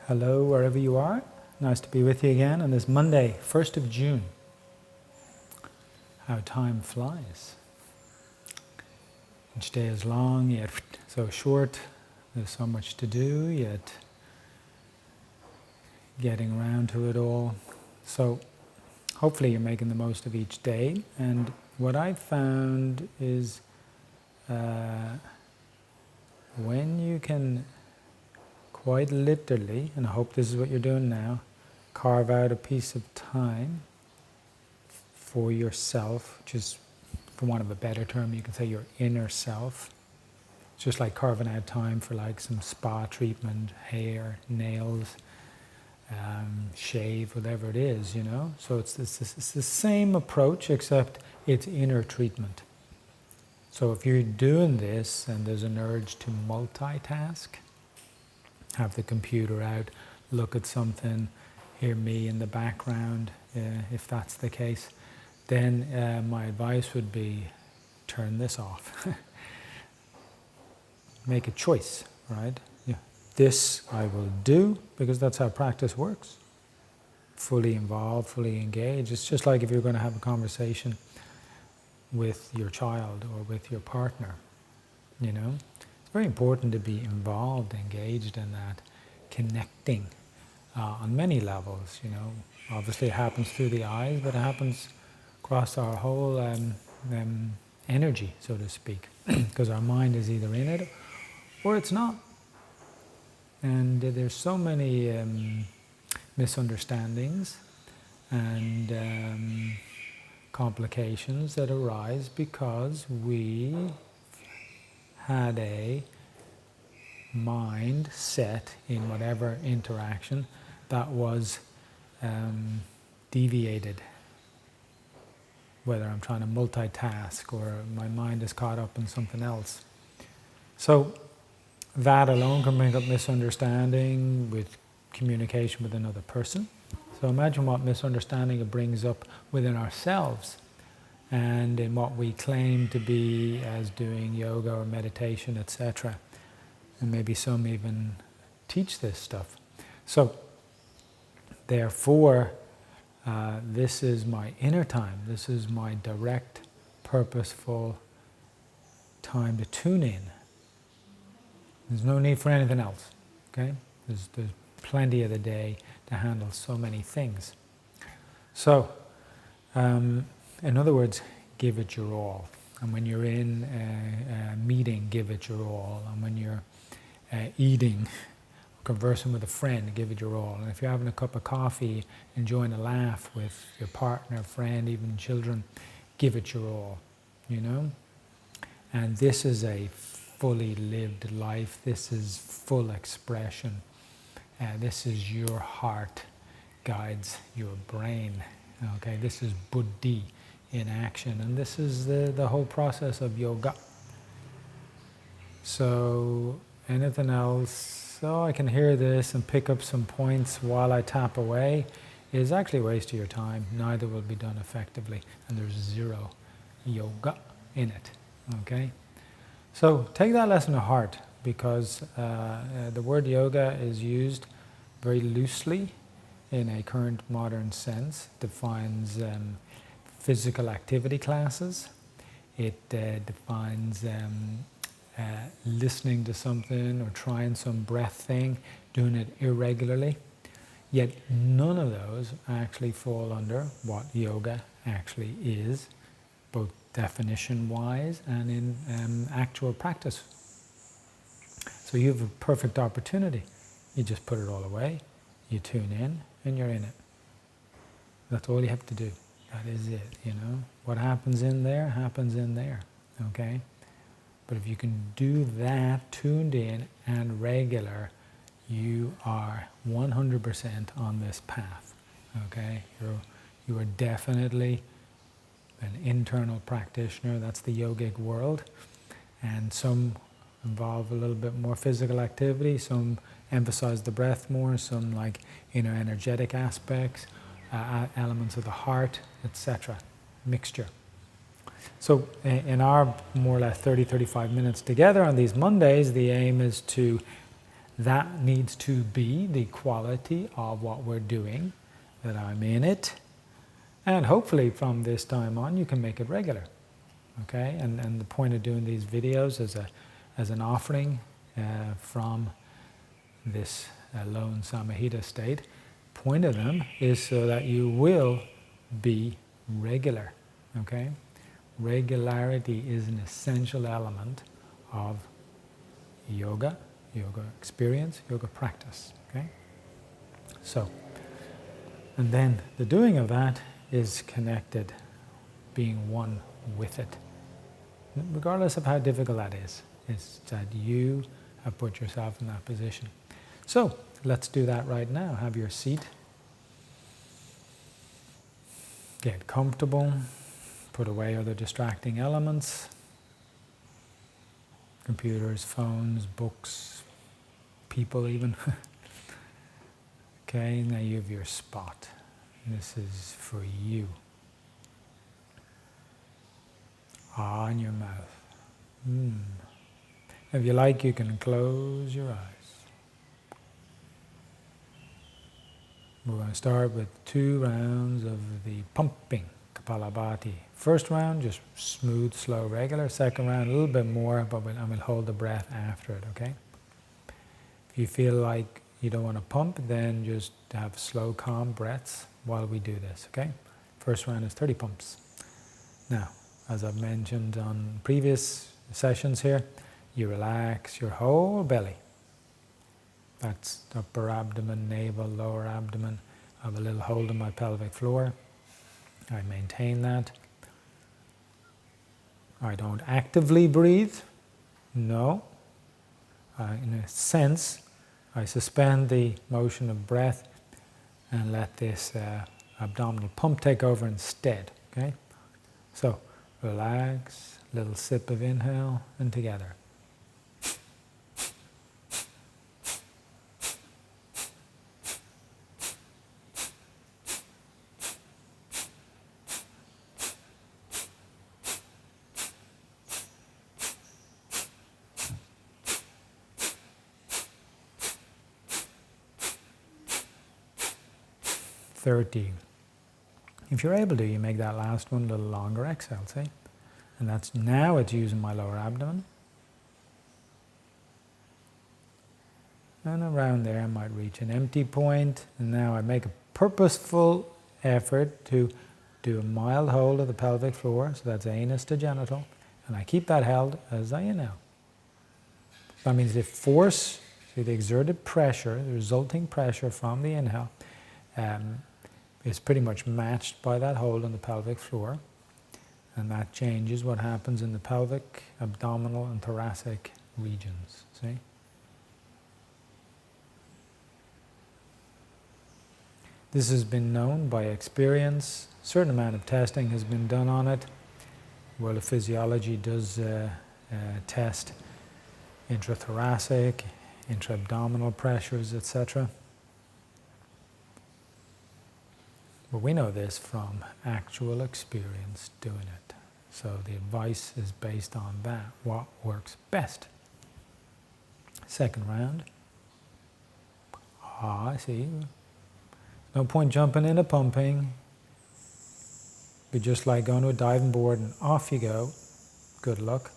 Hello, wherever you are. Nice to be with you again on this Monday, 1st of June. How time flies. Each day is long, yet so short. There's so much to do, yet getting around to it all. So hopefully you're making the most of each day. And what I found is when you can quite literally, and I hope this is what you're doing now, carve out a piece of time for yourself, which is, for want of a better term, you can say your inner self. It's just like carving out time for like some spa treatment, hair, nails, shave, whatever it is, you know. So it's the same approach, except it's inner treatment. So if you're doing this and there's an urge to multitask, have the computer out, look at something, hear me in the background, if that's the case, then my advice would be turn this off. Make a choice, right? Yeah. This I will do, because that's how practice works. Fully involved, fully engaged. It's just like if you're going to have a conversation with your child or with your partner, you know. It's very important to be involved, engaged in that, connecting on many levels, you know. Obviously it happens through the eyes, but it happens across our whole energy, so to speak, because our mind is either in it or it's not. And there's so many misunderstandings and complications that arise because we had a mind set in whatever interaction that was deviated. Whether I'm trying to multitask or my mind is caught up in something else. So that alone can bring up misunderstanding with communication with another person. So imagine what misunderstanding it brings up within ourselves and in what we claim to be as doing yoga or meditation, etc. And maybe some even teach this stuff. So therefore, this is my inner time. This is my direct, purposeful time to tune in. There's no need for anything else. Okay? There's plenty of the day to handle so many things. So, in other words, give it your all. And when you're in a meeting, give it your all. And when you're eating, conversing with a friend, give it your all. And if you're having a cup of coffee, enjoying a laugh with your partner, friend, even children, give it your all, you know? And this is a fully lived life. This is full expression. This is your heart guides your brain. Okay, this is buddhi in action. And this is the whole process of yoga. So anything else, oh, I can hear this and pick up some points while I tap away, is actually a waste of your time. Neither will be done effectively. And there's zero yoga in it. Okay? So take that lesson to heart, because the word yoga is used very loosely in a current modern sense. It defines physical activity classes. It defines listening to something or trying some breath thing, doing it irregularly. Yet none of those actually fall under what yoga actually is, both definition-wise and in actual practice. So you have a perfect opportunity. You just put it all away, you tune in, and you're in it. That's all you have to do. That is it, you know. What happens in there, happens in there, okay? But if you can do that, tuned in and regular, you are 100% on this path, okay? You are definitely an internal practitioner. That's the yogic world. And some involve a little bit more physical activity, some emphasize the breath more, some like inner energetic aspects, elements of the heart, etc. Mixture. So in our more or less 30-35 minutes together on these Mondays, the aim is to that needs to be the quality of what we're doing, that I'm in it, and hopefully from this time on you can make it regular. Okay, and the point of doing these videos as an offering from this lone Samahita state, point of them is so that you will be regular. Okay, regularity is an essential element of yoga experience, yoga practice. Okay, so, and then the doing of that is connected, being one with it. Regardless of how difficult that is, it's that you have put yourself in that position. So, let's do that right now. Have your seat. Get comfortable. Put away other distracting elements. Computers, phones, books, people even. Okay, now you have your spot. This is for you. On your mouth. If you like, you can close your eyes. We're going to start with 2 rounds of the pumping, Kapalabhati. First round, just smooth, slow, regular. Second round, a little bit more, but I will hold the breath after it, okay? If you feel like you don't want to pump, then just have slow, calm breaths while we do this, okay? First round is 30 pumps. Now, as I've mentioned on previous sessions here, you relax your whole belly. That's upper abdomen, navel, lower abdomen. I have a little hold on my pelvic floor. I maintain that. I don't actively breathe. No. In a sense, I suspend the motion of breath and let this abdominal pump take over instead. Okay? So, relax, little sip of inhale, and together. If you're able to, you make that last one a little longer. Exhale, see? And that's now it's using my lower abdomen. And around there I might reach an empty point. And now I make a purposeful effort to do a mild hold of the pelvic floor. So that's anus to genital. And I keep that held as I inhale. That means the force, see the exerted pressure, the resulting pressure from the inhale, is pretty much matched by that hold on the pelvic floor, and that changes what happens in the pelvic, abdominal and thoracic regions. See? This has been known by experience. A certain amount of testing has been done on it. World of Physiology does test intrathoracic, intra-abdominal pressures, etc. But we know this from actual experience doing it. So the advice is based on that, what works best. Second round. I see. No point jumping into pumping. Be just like going to a diving board and off you go. Good luck.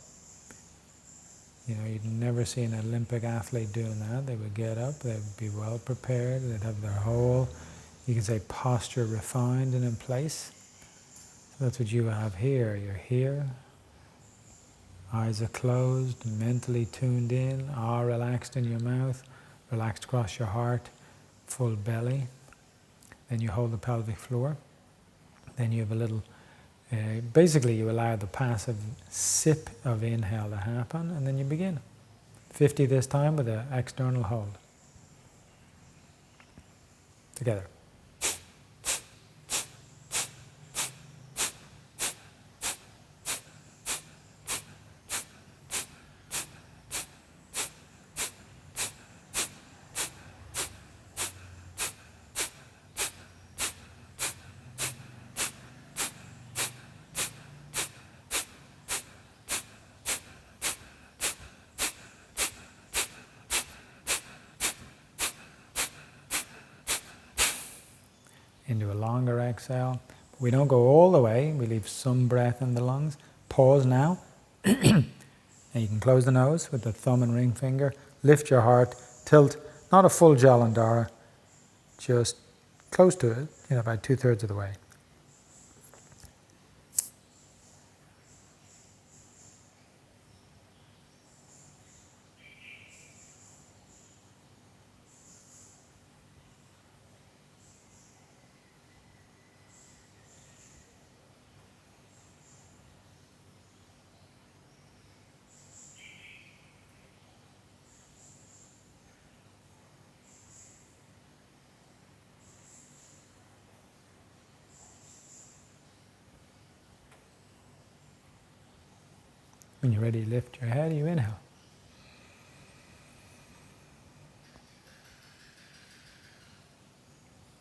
You know, you'd never see an Olympic athlete doing that. They would get up, they would be well prepared, they'd have their whole, you can say, posture refined and in place. So that's what you have here. You're here, eyes are closed, mentally tuned in, relaxed in your mouth, relaxed across your heart, full belly. Then you hold the pelvic floor. Then you have a little, basically you allow the passive sip of inhale to happen, and then you begin. 50 this time with an external hold. Together. into a longer exhale. We don't go all the way, we leave some breath in the lungs. Pause now. And you can close the nose with the thumb and ring finger. Lift your heart, tilt, not a full Jalandhara, just close to it, about 2/3 of the way. When you're ready to lift your head, you inhale.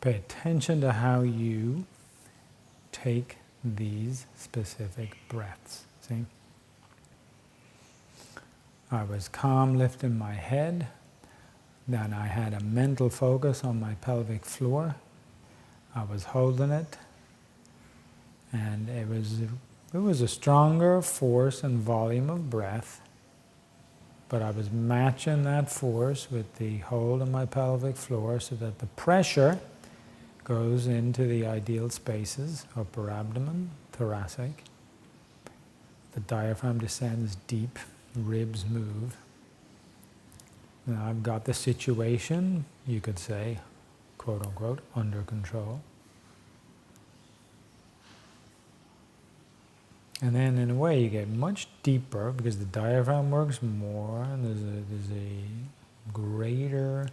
Pay attention to how you take these specific breaths. See? I was calm lifting my head, then I had a mental focus on my pelvic floor. I was holding it, and it was a stronger force and volume of breath, but I was matching that force with the hold on my pelvic floor so that the pressure goes into the ideal spaces, upper abdomen, thoracic. The diaphragm descends deep, ribs move. Now I've got the situation, you could say, quote unquote, under control. And then in a way you get much deeper because the diaphragm works more and there's a greater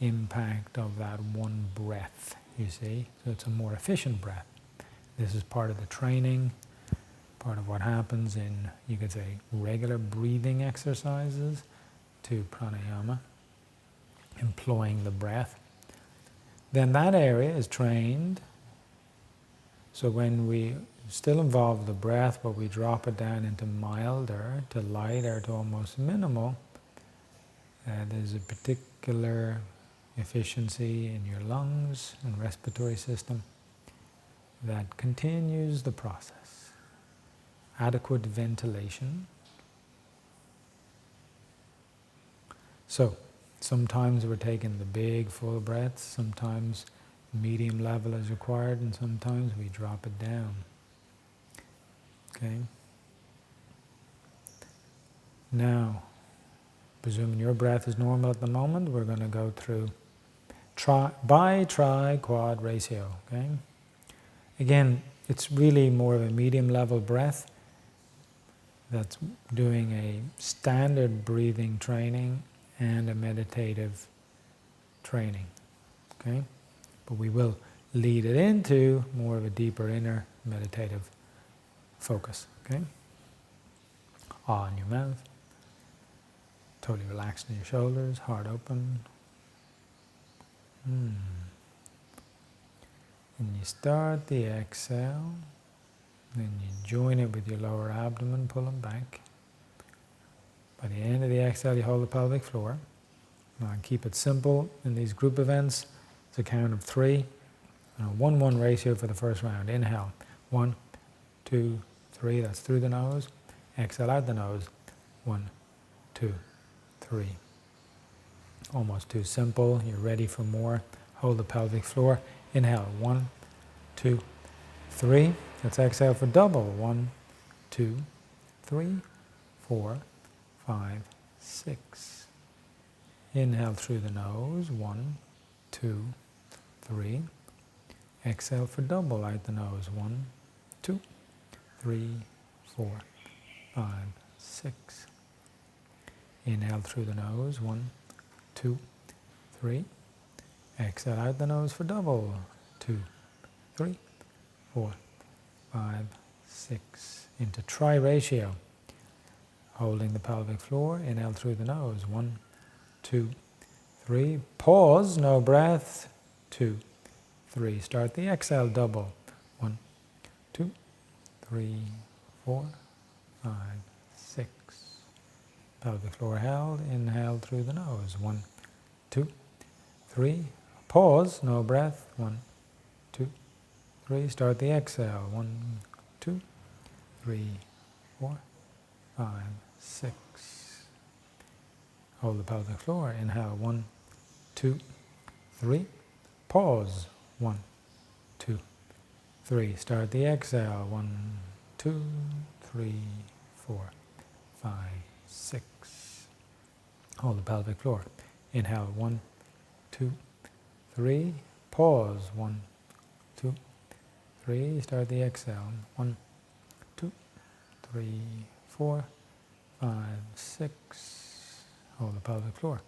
impact of that one breath, you see. So it's a more efficient breath. This is part of the training, part of what happens in, you could say, regular breathing exercises to pranayama, employing the breath. Then that area is trained, so when we still involve the breath, but we drop it down into milder, to lighter, to almost minimal, there's a particular efficiency in your lungs and respiratory system that continues the process. Adequate ventilation. So, sometimes we're taking the big full breaths, sometimes medium level is required, and sometimes we drop it down. Okay? Now, presuming your breath is normal at the moment, we're going to go through bi-tri-quad ratio. Okay? Again, it's really more of a medium level breath that's doing a standard breathing training and a meditative training. Okay? But we will lead it into more of a deeper inner meditative focus. Okay? Ah in your mouth. Totally relaxed in your shoulders, heart open. And you start the exhale, then you join it with your lower abdomen, pull them back. By the end of the exhale, you hold the pelvic floor. Now keep it simple. In these group events, it's a count of 3. 1-1 ratio for the first round. Inhale. 1, 2, 3. That's through the nose. Exhale out the nose. 1, 2, 3. Almost too simple. You're ready for more. Hold the pelvic floor. Inhale. 1, 2, 3. Let's exhale for double. 1, 2, 3, 4, 5, 6. Inhale through the nose. 1, 2, 3. Exhale for double out the nose. 1, 2, 3, 4, 5, 6. Inhale through the nose. 1, 2, 3. Exhale out the nose for double. 2, 3, 4, 5, 6. Into tri-ratio. Holding the pelvic floor. Inhale through the nose. 1, 2, 3. Pause, no breath. 2, 3. Start the exhale double. 1, 2, 3, 4, 5, 6. Pelvic floor held. Inhale through the nose. 1, 2, 3. Pause, no breath. 1, 2, 3. Start the exhale. 1, 2, 3, 4, 5, 6. Hold the pelvic floor. Inhale. 1, 2, 3. Pause. 1, 2, 3. Start the exhale. 1, 2, 3, 4, 5, 6. Hold the pelvic floor. Inhale. 1, 2, 3. Pause. 1, 2, 3. Start the exhale. 1, 2, 3, 4, 5, 6. Hold the pelvic floor.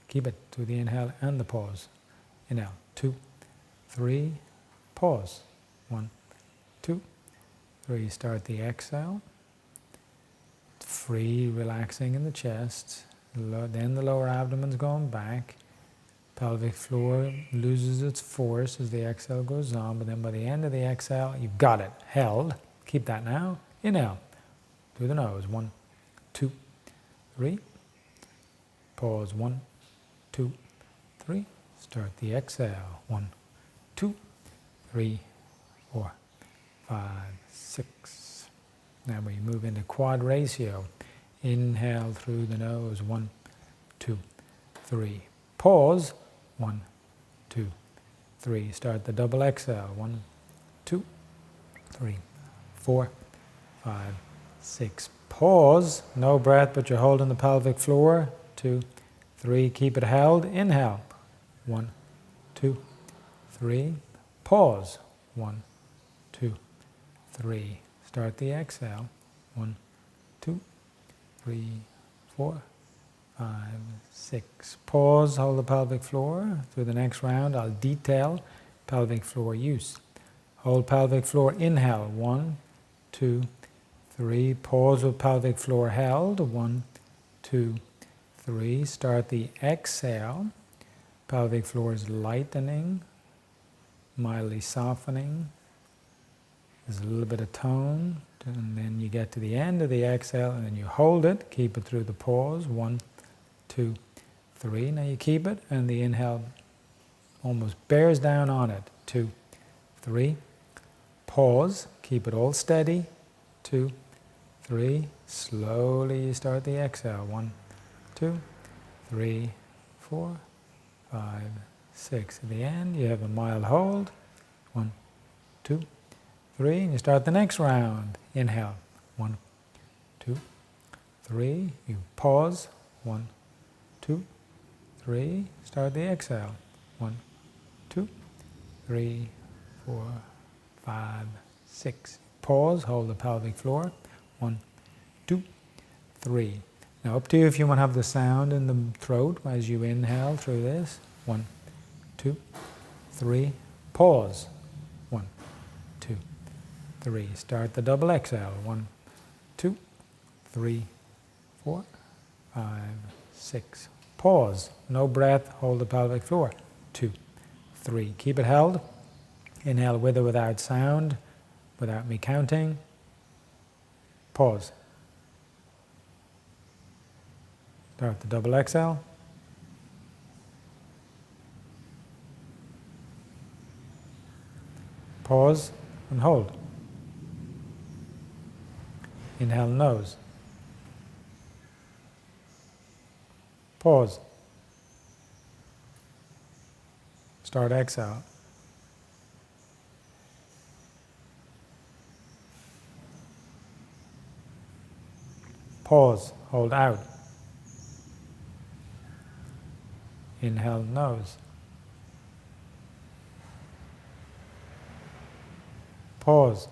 Keep it to the inhale and the pause. Inhale. 2, 3. Pause. 1, 2, 3. Start the exhale. Free, relaxing in the chest. Then the lower abdomen's going back. Pelvic floor loses its force as the exhale goes on, but then by the end of the exhale, you've got it. Held. Keep that now. Inhale. Through the nose. 1, 2, 3. Pause. 1, 2, 3. Start the exhale. 1, 2, 3, 4, 5, 6. Now we move into quad ratio. Inhale through the nose. 1, 2, 3. Pause. 1, 2, 3. Start the double exhale. 1, 2, 3, 4, 5, 6. Pause. No breath, but you're holding the pelvic floor. 2, 3. Keep it held. Inhale. 1, 2, 3. Pause. 1, 2, 3. Start the exhale. 1, 2, 3, 4, 5, 6. Pause, hold the pelvic floor. Through the next round, I'll detail pelvic floor use. Hold pelvic floor, inhale. 1, 2, 3. Pause with pelvic floor held. 1, 2, 3. Start the exhale. Pelvic floor is lightening, mildly softening. There's a little bit of tone. And then you get to the end of the exhale and then you hold it. Keep it through the pause. 1, 2, 3. Now you keep it and the inhale almost bears down on it. 2, 3. Pause. Keep it all steady. 2, 3. Slowly you start the exhale. 1, 2, 3, 4, 5, 6. At the end you have a mild hold. 1, 2, 3. And you start the next round. Inhale. 1, 2, 3. You pause. 1, 2, 3. Start the exhale. 1, 2, 3, 4, 5, 6. Pause. Hold the pelvic floor. 1, 2, 3. Now up to you if you want to have the sound in the throat as you inhale through this. 1, 2, 3. Pause. 1, 2, 3. Start the double exhale. 1, 2, 3, 4, 5, 6. Pause. No breath. Hold the pelvic floor. 2, 3. Keep it held. Inhale with or without sound, without me counting. Pause. Start the double exhale. Pause and hold. Inhale nose. Pause. Start exhale. Pause. Hold out. Inhale nose. Pause.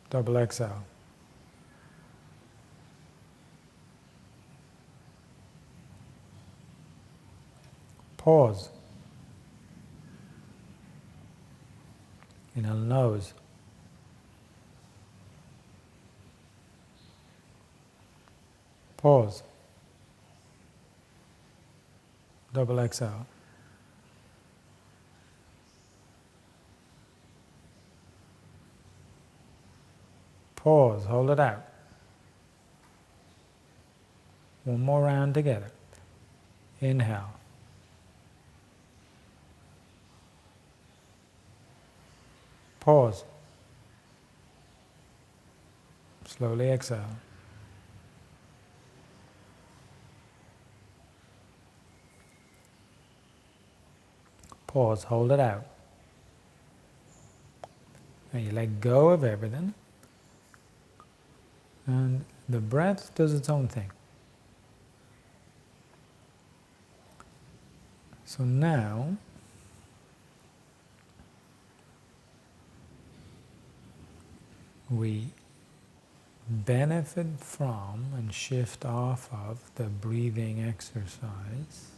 Double exhale. Pause. Inhale nose. Pause. Double exhale. Pause, hold it out. One more round together. Inhale. Pause. Slowly exhale. Pause, hold it out. And you let go of everything. And the breath does its own thing. So now, we benefit from and shift off of the breathing exercise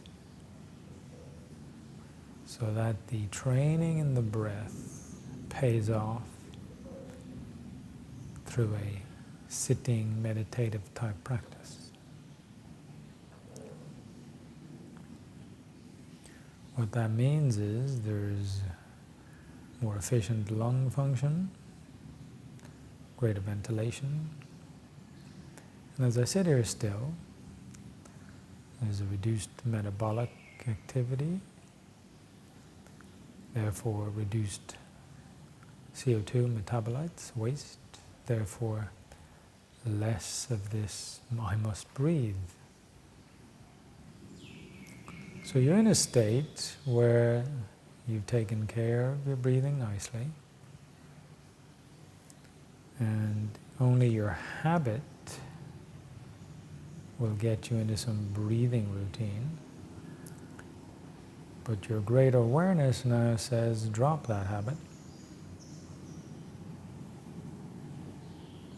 so that the training in the breath pays off through a sitting meditative type practice. What that means is there's more efficient lung function, greater ventilation, and as I sit here still, there's a reduced metabolic activity, therefore reduced CO2 metabolites, waste, therefore less of this I must breathe. So you're in a state where you've taken care of your breathing nicely, and only your habit will get you into some breathing routine. But your greater awareness now says, drop that habit.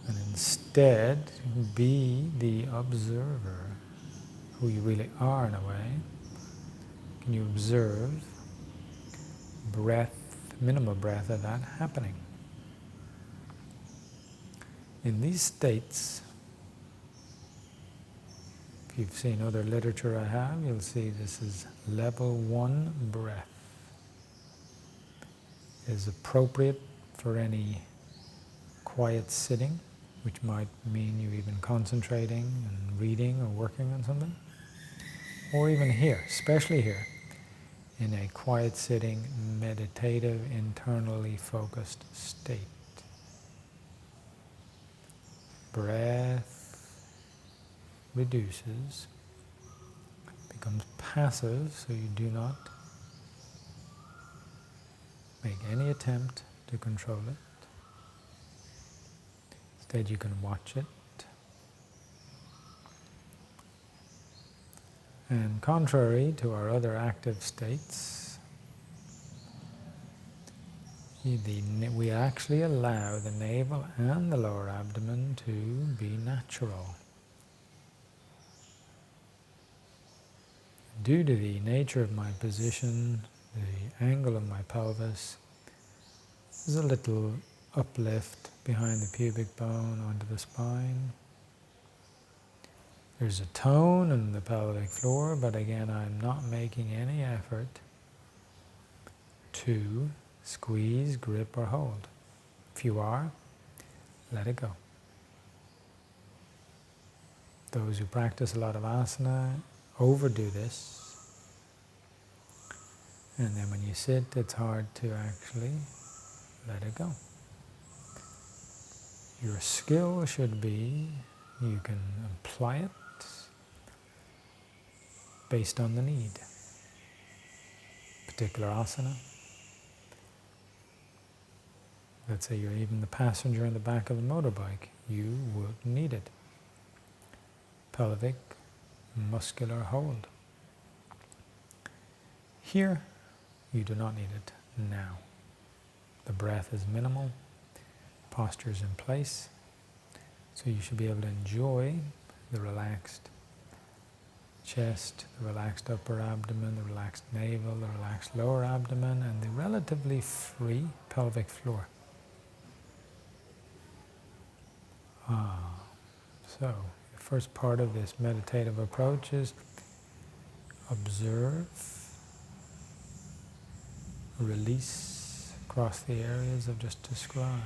And instead, be the observer, who you really are in a way. Can you observe breath, minimal breath of that happening? In these states, if you've seen other literature I have, you'll see this is level 1 breath. It is appropriate for any quiet sitting, which might mean you even concentrating and reading or working on something. Or even here, especially here, in a quiet sitting, meditative, internally focused state. Breath reduces, becomes passive, so you do not make any attempt to control it. Instead, you can watch it. And contrary to our other active states, we actually allow the navel and the lower abdomen to be natural. Due to the nature of my position, the angle of my pelvis, there's a little uplift behind the pubic bone onto the spine. There's a tone in the pelvic floor, but again, I'm not making any effort to squeeze, grip, or hold. If you are, let it go. Those who practice a lot of asana overdo this, and then when you sit, it's hard to actually let it go. Your skill should be, you can apply it based on the need. Particular asana. Let's say you're even the passenger in the back of a motorbike, you would need it. Pelvic, muscular hold. Here, you do not need it now. The breath is minimal, posture is in place, so you should be able to enjoy the relaxed chest, the relaxed upper abdomen, the relaxed navel, the relaxed lower abdomen, and the relatively free pelvic floor. So, the first part of this meditative approach is observe, release across the areas I've just described.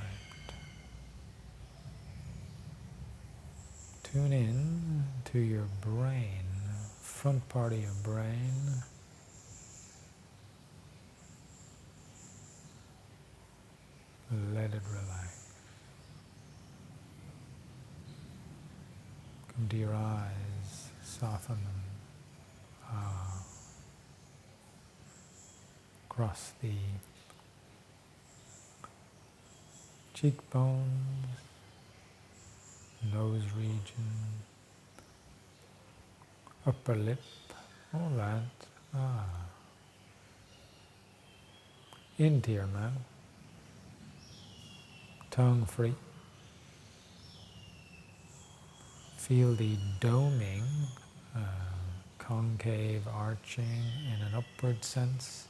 Tune in to your brain, front part of your brain. let it relax. Come to your eyes, soften them. Across the cheekbones, nose region, upper lip, all that. Into your mouth, tongue free. Feel the doming, concave arching in an upward sense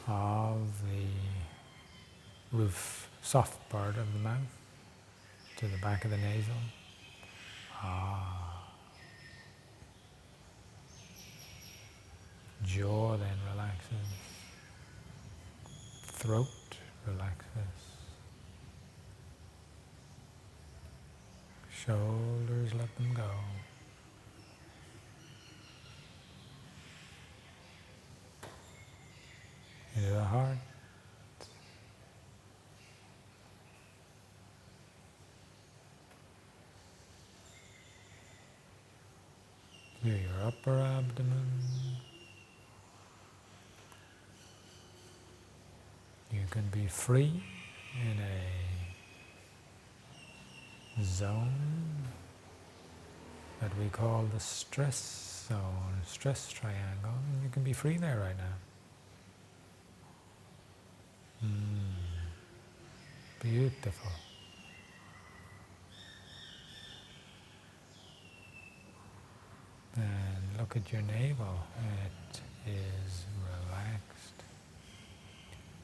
of the roof, soft part of the mouth to the back of the nasal. Jaw then relaxes. Throat relaxes. Shoulders, let them go. Into the heart. Through your upper abdomen. You can be free in a zone that we call the stress zone, stress triangle. You can be free there right now. Beautiful. And look at your navel. It is relaxed.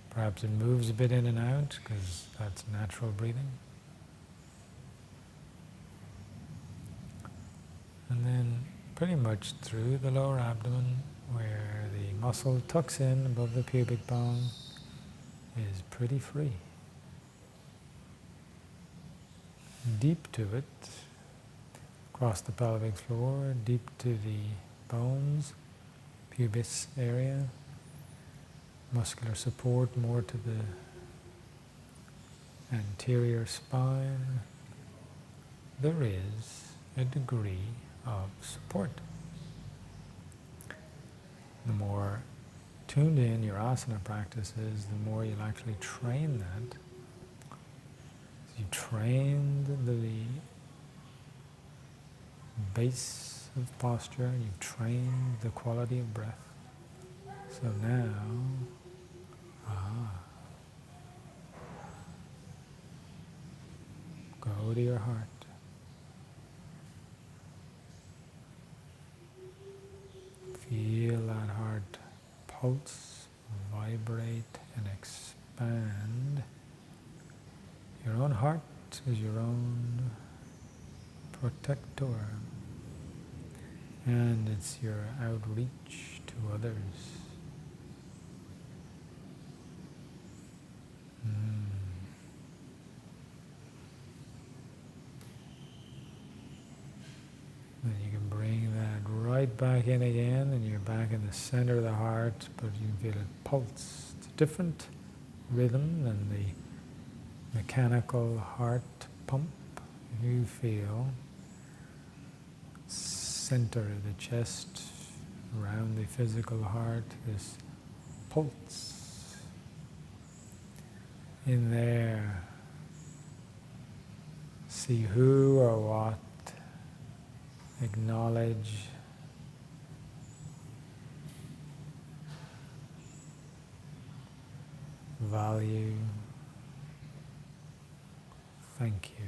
Perhaps it moves a bit in and out because that's natural breathing. And then pretty much through the lower abdomen where the muscle tucks in above the pubic bone is pretty free. Deep to it, across the pelvic floor, deep to the bones, pubis area, muscular support more to the anterior spine. There is a degree of support. The more tuned in your asana practice is, the more you'll actually train that. You trained the base of posture, you've trained the quality of breath. So now, go to your heart. Feel that heart pulse, vibrate and expand. Your own heart is your own protector, and it's your outreach to others. Then you can bring that right back in again, and you're back in the center of the heart, but you can feel it pulse. It's a different rhythm than the mechanical heart pump. You feel center of the chest, around the physical heart, this pulse. In there, see who or what, acknowledge, value, thank you.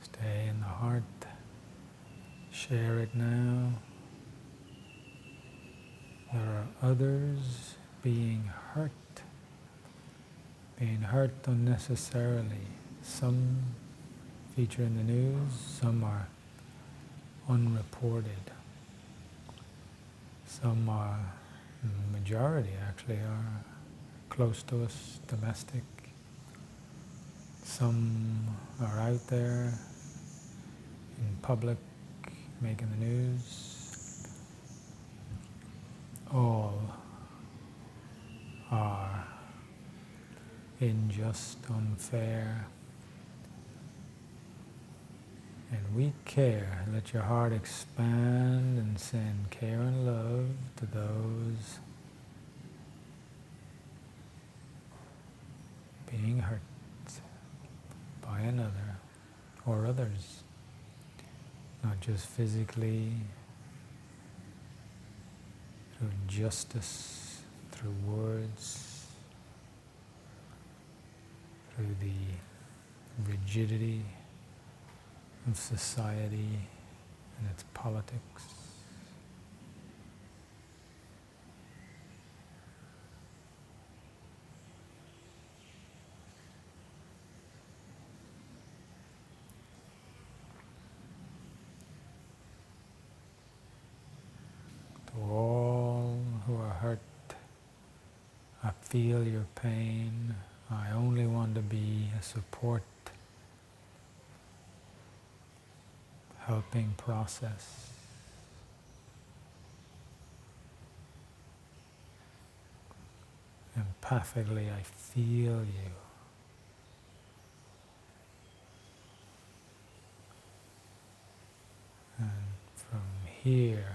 Stay in the heart. Share it now. There are others being hurt being hurt unnecessarily. Some feature in the news, some are unreported. Some are, majority actually, are close to us, domestic. Some are out there in public, making the news. All are unjust, unfair, and we care. Let your heart expand and send care and love to those being hurt by another or others, not just physically, through justice, through words, through the rigidity of society and its politics. To all who are hurt, I feel your pain. I only want to be a support, helping process. Empathically, I feel you. And from here,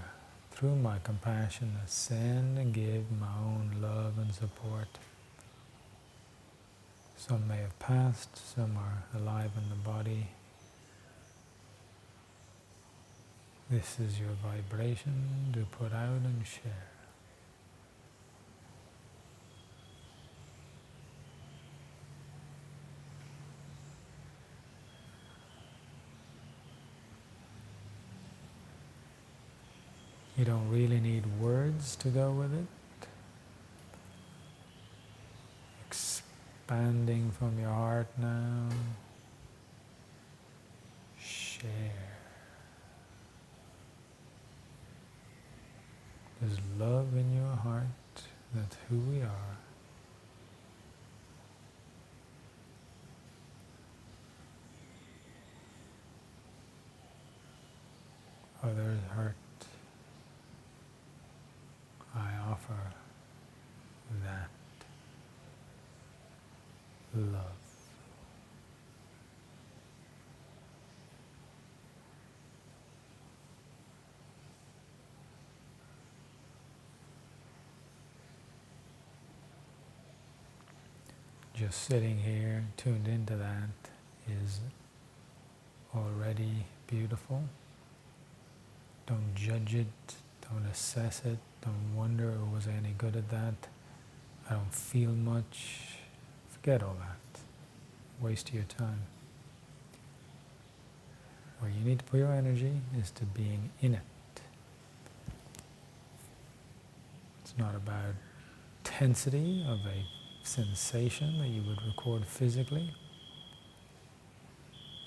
through my compassion, ascend and give my own love and support. Some may have passed, some are alive in the body. This is your vibration to put out and share. You don't really need words to go with it. Expanding from your heart now. Share. There's love in your heart. That's who we are. Others hurt. I offer that love. Just sitting here, tuned into that, is already beautiful. Don't judge it, don't assess it, don't wonder, oh, was I any good at that? I don't feel much. Forget all that. Waste your time. Where you need to put your energy is to being in it. It's not about intensity of a sensation that you would record physically.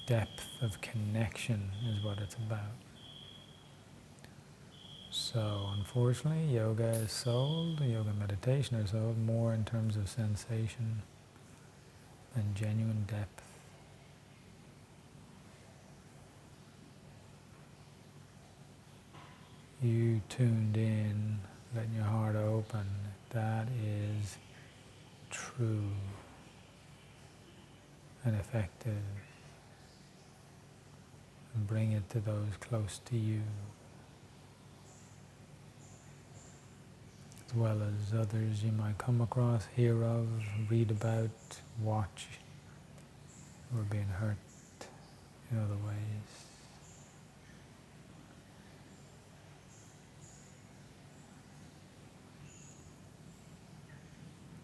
Depth of connection is what it's about. So unfortunately, yoga is sold, yoga meditation is sold more in terms of sensation than genuine depth. You tuned in, letting your heart open, that is true and effective. And bring it to those close to you, as well as others you might come across, hear of, read about, watch, who are being hurt in other ways.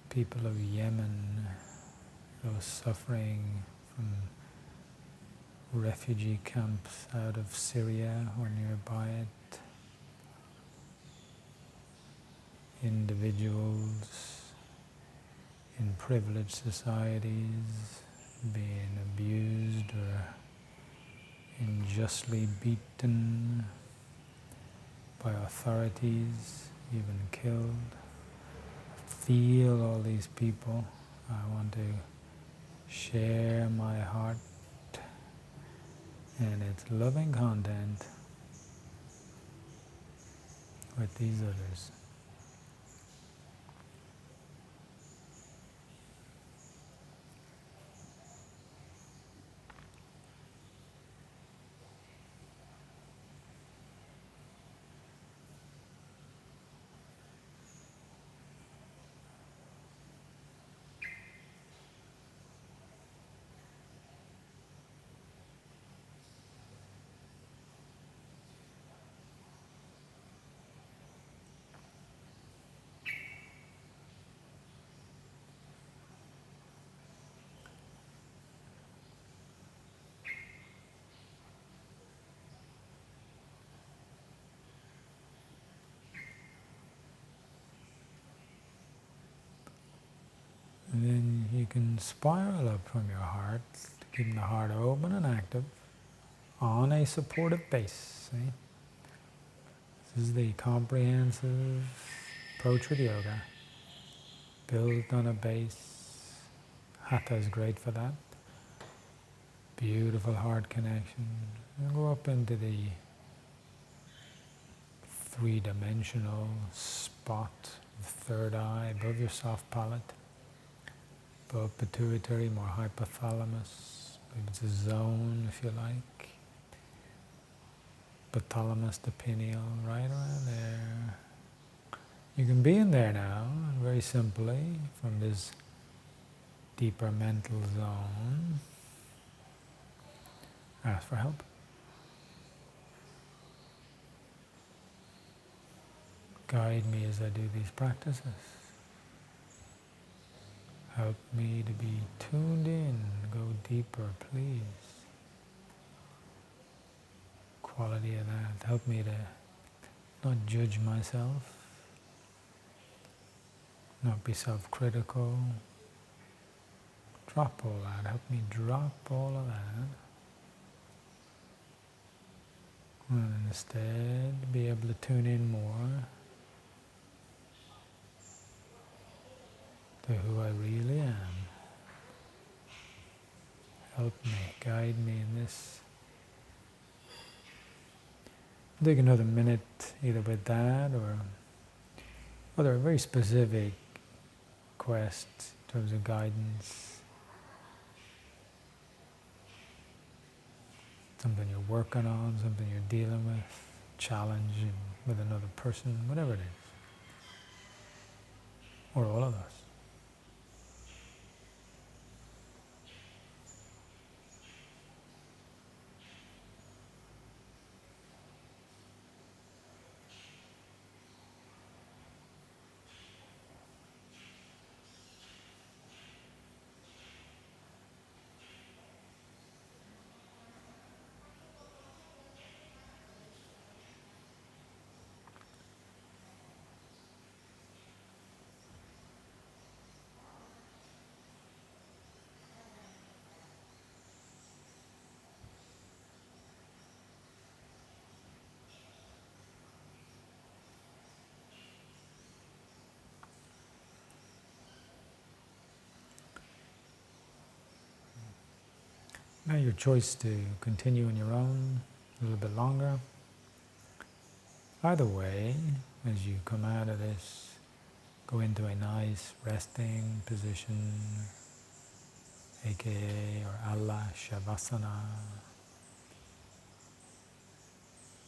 People of Yemen, those suffering from refugee camps out of Syria or nearby it. Individuals in privileged societies, being abused or unjustly beaten by authorities, even killed. Feel all these people. I want to share my heart and its loving content with these others. And then you can spiral up from your heart, keeping the heart open and active on a supportive base. See? This is the comprehensive approach with yoga, built on a base. Hatha is great for that. Beautiful heart connection. And go up into the three-dimensional spot, the third eye, above your soft palate, above pituitary, more hypothalamus. Maybe it's a zone, if you like. Hypothalamus to pineal, right around there. You can be in there now, very simply, from this deeper mental zone. Ask for help. Guide me as I do these practices. Help me to be tuned in, go deeper, please. Quality of that. Help me to not judge myself, not be self-critical. Drop all that. Help me drop all of that. And instead, be able to tune in more to who I really am. Help me, guide me in this. Take another minute either with that or other very specific quests in terms of guidance. Something you're working on, something you're dealing with, challenging with another person, whatever it is. Or all of us. Now your choice to continue on your own a little bit longer. Either way, as you come out of this, go into a nice resting position, aka or Allah Shavasana.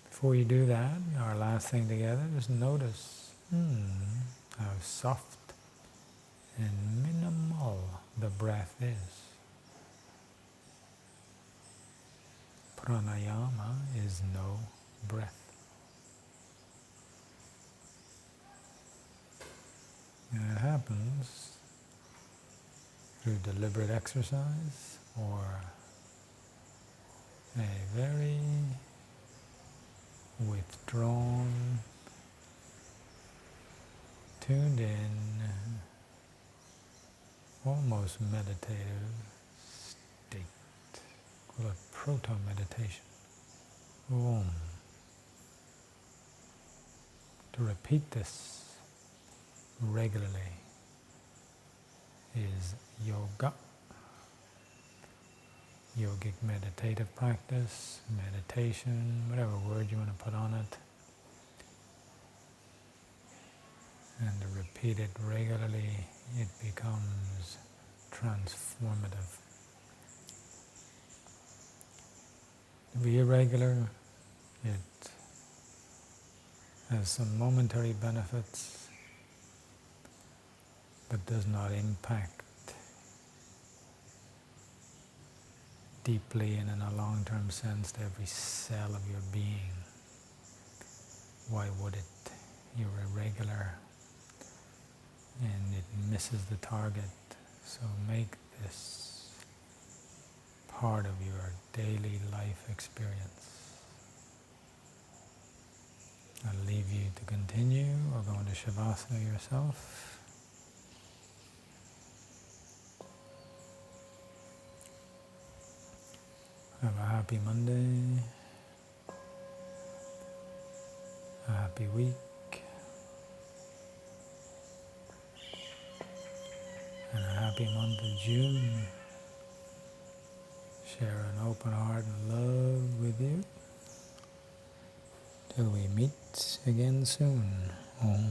Before you do that, our last thing together, just notice how soft and minimal the breath is. Pranayama is no breath. And it happens through deliberate exercise or a very withdrawn, tuned in almost meditative state. Call it proto-meditation. Om. To repeat this regularly is yoga, yogic meditative practice, meditation, whatever word you want to put on it. And to repeat it regularly, it becomes transformative. To be irregular, it has some momentary benefits, but does not impact deeply and in a long-term sense to every cell of your being. Why would it? You're irregular and it misses the target. So make this part of your daily life experience. I'll leave you to continue or go into Shavasana yourself. Have a happy Monday, a happy week, and a happy month of June. Share an open heart and love with you. Till we meet again soon. Om.